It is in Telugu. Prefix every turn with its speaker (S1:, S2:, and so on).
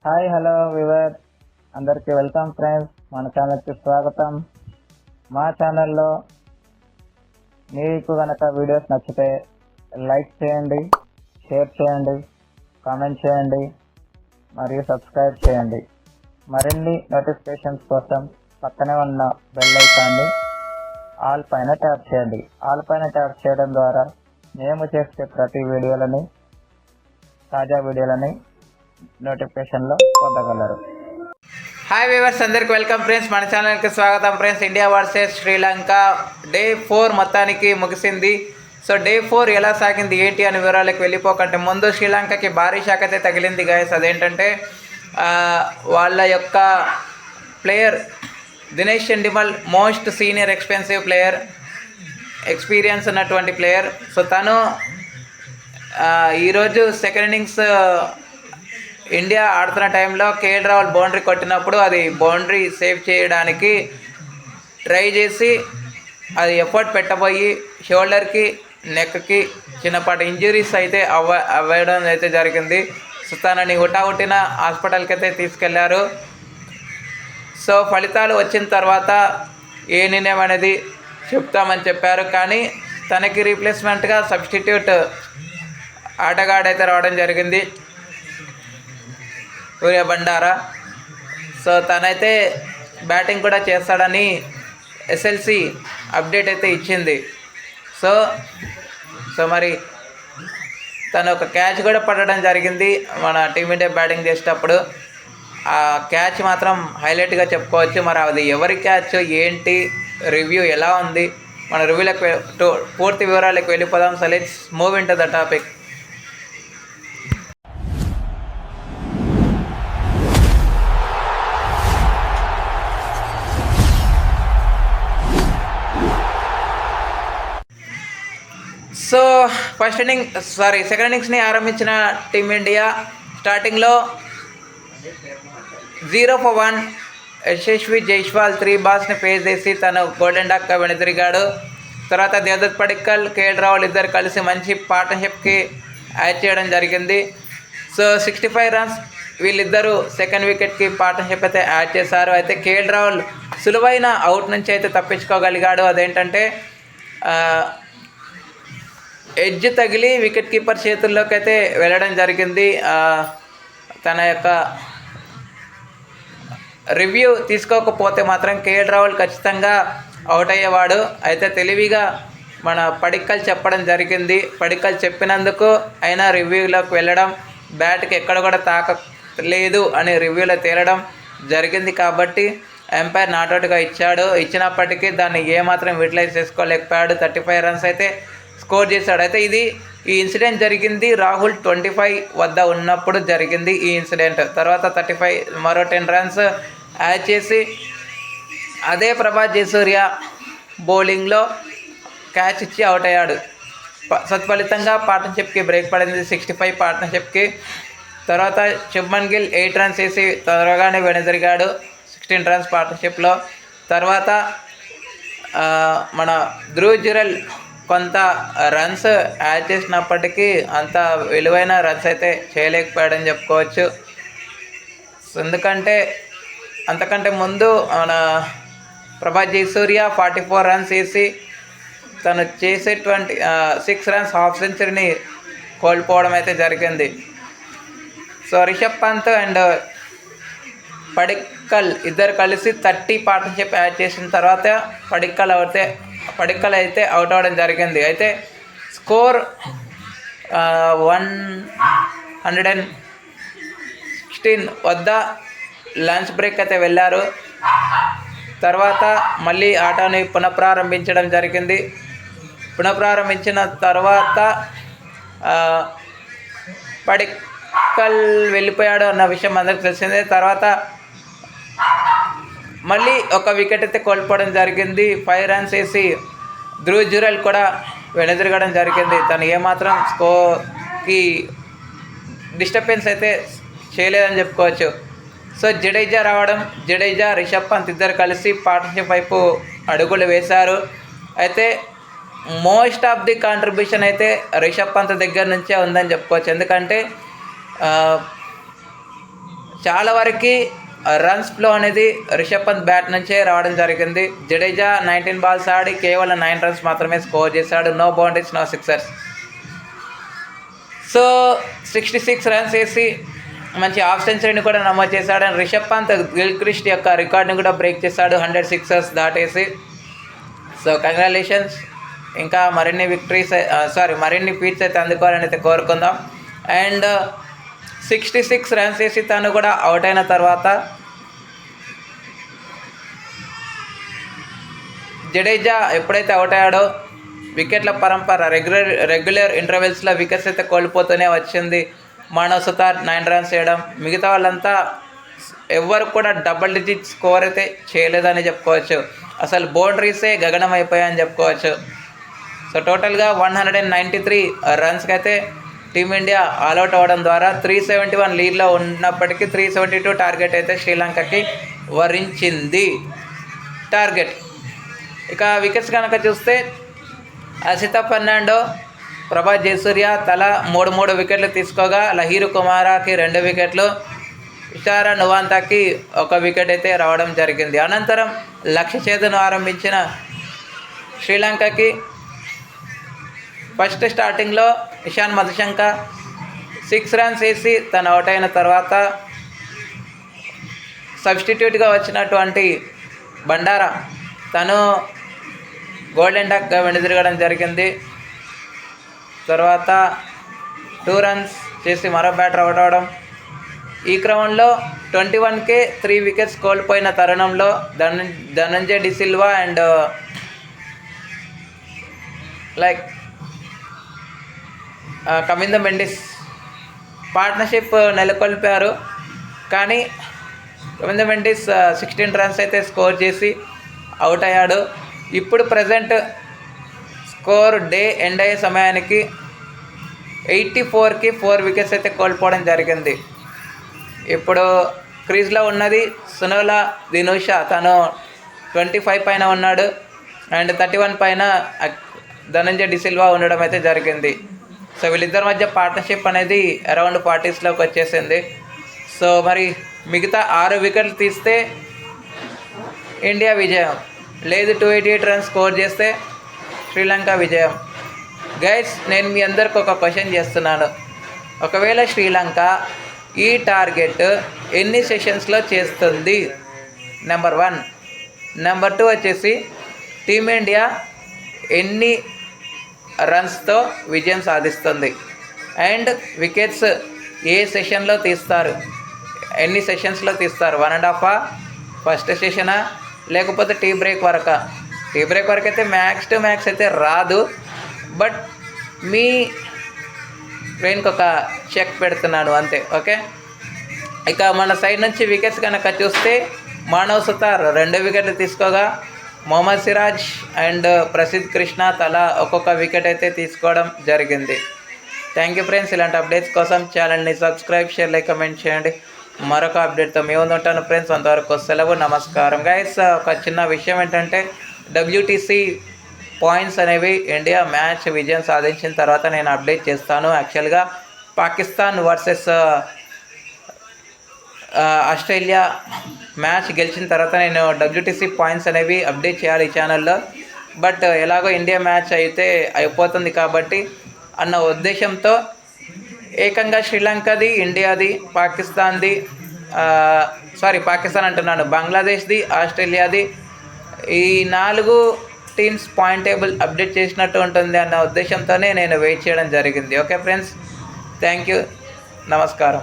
S1: హాయ్ హలో వివర్ అందరికీ వెల్కమ్ ఫ్రెండ్స్. మన ఛానల్కి స్వాగతం. మా ఛానల్లో మీకు కనుక వీడియోస్ నచ్చితే లైక్ చేయండి, షేర్ చేయండి, కామెంట్ చేయండి మరియు సబ్స్క్రైబ్ చేయండి. మరిన్ని నోటిఫికేషన్స్ కోసం పక్కనే ఉన్న బెల్ ఐకాన్ని ఆల్ పైన ట్యాప్ చేయండి. ఆల్ పైన ట్యాప్ చేయడం ద్వారా మేము చేసే ప్రతి వీడియోలని, తాజా వీడియోలని నోటిఫికేషన్లో పొందగలరు.
S2: హాయ్ వ్యూవర్స్, అందరికి వెల్కమ్ ఫ్రెండ్స్. మన ఛానల్కి స్వాగతం friends. India versus Sri Lanka day 4 మొత్తానికి ముగిసింది. సో డే 4 ఎలా సాగింది ఏంటి అని వివరాలకు వెళ్ళిపోకంటే ముందు శ్రీలంకకి భారీ షాక్ అయితే తగిలింది గైస్. అదేంటంటే వాళ్ళ యొక్క player Dinesh Chandimal, most senior expensive player, experience ఉన్నటువంటి ప్లేయర్. సో తను ఈరోజు సెకండ్ ఇన్నింగ్స్ ఇండియా ఆడుతున్న టైంలో కేఎల్ రాహుల్ బౌండరీ కొట్టినప్పుడు అది బౌండరీ సేవ్ చేయడానికి ట్రై చేసి అది ఎఫర్ట్ పెట్టబోయి షోల్డర్కి, నెక్కి చిన్నపాటి ఇంజురీస్ అయితే అవ్వడం అయితే జరిగింది. సో తనని హుటాహుటిన హాస్పిటల్కి అయితే తీసుకెళ్లారు. సో ఫలితాలు వచ్చిన తర్వాత ఏ నిర్ణయం అనేది చెప్తామని చెప్పారు. కానీ తనకి రీప్లేస్మెంట్గా సబ్స్టిట్యూట్ ఆటగాడైతే రావడం జరిగింది, సూర్య బండారా. సో తనైతే బ్యాటింగ్ కూడా చేస్తాడని ఎస్ఎల్సి అప్డేట్ అయితే ఇచ్చింది. సో మరి తను ఒక క్యాచ్ కూడా పడడం జరిగింది మన టీమిండియా బ్యాటింగ్ చేసేటప్పుడు. ఆ క్యాచ్ మాత్రం హైలైట్గా చెప్పుకోవచ్చు. మరి అది ఎవరి క్యాచ్ ఏంటి, రివ్యూ ఎలా ఉంది, మన రివ్యూలకు పూర్తి వివరాలకు వెళ్ళిపోదాం. So let's move in to the topic. So second ఇన్నింగ్స్ని ఆరంభించిన టీమిండియా స్టార్టింగ్లో 0 for 1 Yashasvi Jaiswal 3 balls face చేసి తను గోల్డెన్ డక్గా వెనుదిరిగాడు. తర్వాత దేవదత్ పడిక్కల్, కేఎల్ రాహుల్ ఇద్దరు కలిసి మంచి పార్ట్నర్షిప్కి యాడ్ చేయడం జరిగింది. సో 65 runs వీళ్ళిద్దరూ సెకండ్ వికెట్కి పార్ట్నర్షిప్ అయితే యాడ్ చేశారు. అయితే కేఎల్ రాహుల్ సులువైన అవుట్ నుంచి అయితే తప్పించుకోగలిగాడు. అదేంటంటే ఎడ్జ్ తగిలి వికెట్ కీపర్ చేతుల్లోకి అయితే వెళ్ళడం జరిగింది. తన యొక్క రివ్యూ తీసుకోకపోతే మాత్రం కేఎల్ రాహుల్ ఖచ్చితంగా అవుట్ అయ్యేవాడు. అయితే తెలివిగా మన పడిక్కల్ చెప్పడం జరిగింది. పడిక్కల్ చెప్పినందుకు అయినా రివ్యూలోకి వెళ్ళడం, బ్యాట్కి ఎక్కడ కూడా తాకలేదు అని రివ్యూలో తేలడం జరిగింది. కాబట్టి ఎంపైర్ నాట్అవుట్గా ఇచ్చినప్పటికీ దాన్ని ఏమాత్రం యూటిలైజ్ చేసుకోలేకపోయాడు. 35 runs అయితే స్కోర్ చేశాడు. అయితే ఈ ఇన్సిడెంట్ జరిగింది రాహుల్ 25 వద్ద ఉన్నప్పుడు జరిగింది ఈ ఇన్సిడెంట్. తర్వాత 35 మరో 10 runs యాడ్ చేసి అదే ప్రభాస్ జయసూర్య బౌలింగ్లో క్యాచ్ ఇచ్చి అవుట్ అయ్యాడు. సత్ఫలితంగా పార్ట్నర్షిప్కి బ్రేక్ పడింది, 65 పార్ట్నర్షిప్కి. తర్వాత శుభ్మన్ గిల్ 8 runs వేసి త్వరగానే వెనుదిరిగాడు 16 runs పార్ట్నర్షిప్లో. తర్వాత మన ధ్రువ్ జురెల్ కొంత రన్స్ యాడ్ చేసినప్పటికీ అంత విలువైన రన్స్ అయితే చేయలేకపోయాడని చెప్పుకోవచ్చు. ఎందుకంటే అంతకంటే ముందు మన ప్రభాస్ జయసూర్య 44 runs వేసి తను చేసేటువంటి 6 runs హాఫ్ సెంచరీని కోల్పోవడం అయితే జరిగింది. సో రిషబ్ పంత్ అండ్ పడిక్కల్ ఇద్దరు కలిసి 30 పార్ట్నర్షిప్ యాడ్ చేసిన తర్వాత పడిక్కల్ అయితే అవుట్ అవ్వడం జరిగింది. అయితే స్కోర్ 116 వద్ద లంచ్ బ్రేక్ అయితే వెళ్ళారు. తర్వాత మళ్ళీ ఆటని పునఃప్రారంభించడం జరిగింది. పునఃప్రారంభించిన తర్వాత పడిక్కల్ వెళ్ళిపోయాడు అన్న విషయం అందరికి తెలిసిందే. తర్వాత మళ్ళీ ఒక వికెట్ అయితే కోల్పోవడం జరిగింది. 5 runs వేసి ధ్రువ్ జురెల్ కూడా వెనుదిరగడం జరిగింది. తను ఏమాత్రం స్కోర్కి డిస్టర్బెన్స్ అయితే చేయలేదని చెప్పుకోవచ్చు. సో జడేజా రిషబ్ పంత్ ఇద్దరు కలిసి పార్ట్నర్షిప్ వైపు అడుగులు వేశారు. అయితే మోస్ట్ ఆఫ్ ది కాంట్రిబ్యూషన్ అయితే రిషబ్ పంత్ దగ్గర నుంచే ఉందని చెప్పుకోవచ్చు. ఎందుకంటే చాలా వరకు రన్స్ ఫ్లో అనేది రిషబ్ పంత్ బ్యాట్ నుంచే రావడం జరిగింది. జడేజా 19 బాల్స్ ఆడి కేవలం 9 రన్స్ మాత్రమే స్కోర్ చేశాడు. No boundaries, no sixers. So 66 runs వేసి మంచి హాఫ్ సెంచరీని కూడా నమోదు చేశాడు. అండ్ రిషబ్ పంత్ గిల్క్రిస్ట్ యొక్క రికార్డుని కూడా బ్రేక్ చేశాడు 100 సిక్సర్స్ దాటేసి. So congratulations. ఇంకా మరిన్ని మరిన్ని ఫీట్స్ అయితే అందుకోవాలని అయితే కోరుకుందాం. అండ్ 66 రన్స్ వేసి తను కూడా అవుట్ అయిన తర్వాత జడేజా ఎప్పుడైతే అవుట్ అయ్యాడో వికెట్ల పరంపర రెగ్యులర్ ఇంటర్వెల్స్లో వికెట్స్ అయితే కోల్పోతూనే వచ్చింది. మానవ్ సుతార్ 9 రన్స్ చేయడం, మిగతా వాళ్ళంతా ఎవరు కూడా డబుల్ డిజిట్ స్కోర్ అయితే చేయలేదని చెప్పుకోవచ్చు. అసలు బౌండరీసే గగనం అయిపోయాయని చెప్పుకోవచ్చు. సో టోటల్గా 193 రన్స్కి అయితే టీమిండియా ఆల్అవుట్ అవ్వడం ద్వారా 371 లీడ్లో ఉన్నప్పటికీ 372 టార్గెట్ అయితే శ్రీలంకకి వరించింది టార్గెట్. ఇక వికెట్స్ కనుక చూస్తే అసిత ఫెర్నాండో, ప్రభాస్ జయసూర్య తలా 3 వికెట్లు తీసుకోగా లహీరు కుమారాకి 2 వికెట్లు, ఇషారా నువాంతాకి 1 వికెట్ అయితే రావడం జరిగింది. అనంతరం లక్ష్య ఛేదను ఆరంభించిన శ్రీలంకకి ఫస్ట్ స్టార్టింగ్లో ఇషాన్ మధుశంక 6 రన్స్ వేసి తను అవుట్ అయిన తర్వాత సబ్స్టిట్యూట్గా వచ్చినటువంటి బండారా తను గోల్డెన్ డక్గా వెనుదిరగడం జరిగింది. తర్వాత 2 రన్స్ చేసి మరో బ్యాటర్ అవుట్ అవడం. ఈ క్రమంలో 21కే 3 వికెట్స్ కోల్పోయిన తరుణంలో ధనంజయ్ డిసిల్వా అండ్ కమింద మెండిస్ పార్ట్నర్షిప్ నెలకొల్పారు. కానీ కమింద మెండిస్ 16 రన్స్ అయితే స్కోర్ చేసి అవుట్ అయ్యాడు. ఇప్పుడు ప్రజెంట్ స్కోర్ డే ఎండ్ అయ్యే సమయానికి 84కి 4 వికెట్స్ అయితే కోల్పోవడం జరిగింది. ఇప్పుడు క్రీజ్లో ఉన్నది సునోలా దినుషా, తను 25 పైన ఉన్నాడు. అండ్ 31 పైన ధనంజయ్ డిసిల్వా ఉండడం అయితే జరిగింది. సో వీళ్ళిద్దరి మధ్య పార్ట్నర్షిప్ అనేది అరౌండ్ 40స్లోకి వచ్చేసింది. సో మరి మిగతా 6 వికెట్లు తీస్తే ఇండియా విజయం, లేదు 288 రన్స్ స్కోర్ చేస్తే శ్రీలంక విజయం. గైస్, నేను మీ అందరికి ఒక క్వశ్చన్ చేస్తున్నాను. ఒకవేళ శ్రీలంక ఈ టార్గెట్ ఎన్ని సెషన్స్లో చేస్తుంది? నెంబర్ 1. నెంబర్ 2 వచ్చేసి టీమిండియా ఎన్ని రన్స్తో విజయం సాధిస్తుంది? అండ్ వికెట్స్ ఏ సెషన్లో తీస్తారు, ఎన్ని సెషన్స్లో తీస్తారు? 1.5 ఫస్ట్ సెషనా, లేకపోతే టీ బ్రేక్ వరకా? టీ బ్రేక్ వరకు అయితే మ్యాక్స్ టు మ్యాక్స్ అయితే రాదు. బట్ మీ బ్రెయిన్కి ఒక చెక్ పెడుతున్నాను అంతే. ఓకే, ఇక మన సైడ్ నుంచి వికెట్స్ కనుక చూస్తే మానవ్ సుతార్ 2 వికెట్లు తీసుకోగా మొహమ్మద్ సిరాజ్ అండ్ ప్రసిద్ధ్ కృష్ణ తలా ఒక్కొక్క వికెట్ అయితే తీసుకోవడం జరిగింది. Thank you friends. ఇలాంటి అప్డేట్స్ కోసం ఛానల్ని సబ్స్క్రైబ్, షేర్, లైక్, కమెంట్ చేయండి. మరొక అప్డేట్తో మీ ముందు ఉంటాను ఫ్రెండ్స్. అంతవరకు సెలవు, నమస్కారం. గైస్, ఒక చిన్న విషయం ఏంటంటే WTC పాయింట్స్ అనేవి ఇండియా మ్యాచ్ విజయం సాధించిన తర్వాత నేను అప్డేట్ చేస్తాను. యాక్చువల్గా పాకిస్తాన్ వర్సెస్ ఆస్ట్రేలియా మ్యాచ్ గెలిచిన తర్వాత నేను WTC పాయింట్స్ అనేవి అప్డేట్ చేయాలి ఈ ఛానల్లో. బట్ ఎలాగో ఇండియా మ్యాచ్ అయితే అయిపోతుంది కాబట్టి అన్న ఉద్దేశంతో ఏకంగా శ్రీలంకది, ఇండియాది, పాకిస్తాన్ది, పాకిస్తాన్ అంటున్నాను, బంగ్లాదేశ్ది, ఆస్ట్రేలియాది, ఈ 4 టీమ్స్ పాయింట్ టేబుల్ అప్డేట్ చేసినట్టు ఉంటుంది అన్న ఉద్దేశంతోనే నేను వెయిట్ చేయడం జరిగింది. ఓకే ఫ్రెండ్స్, థ్యాంక్ యూ, నమస్కారం.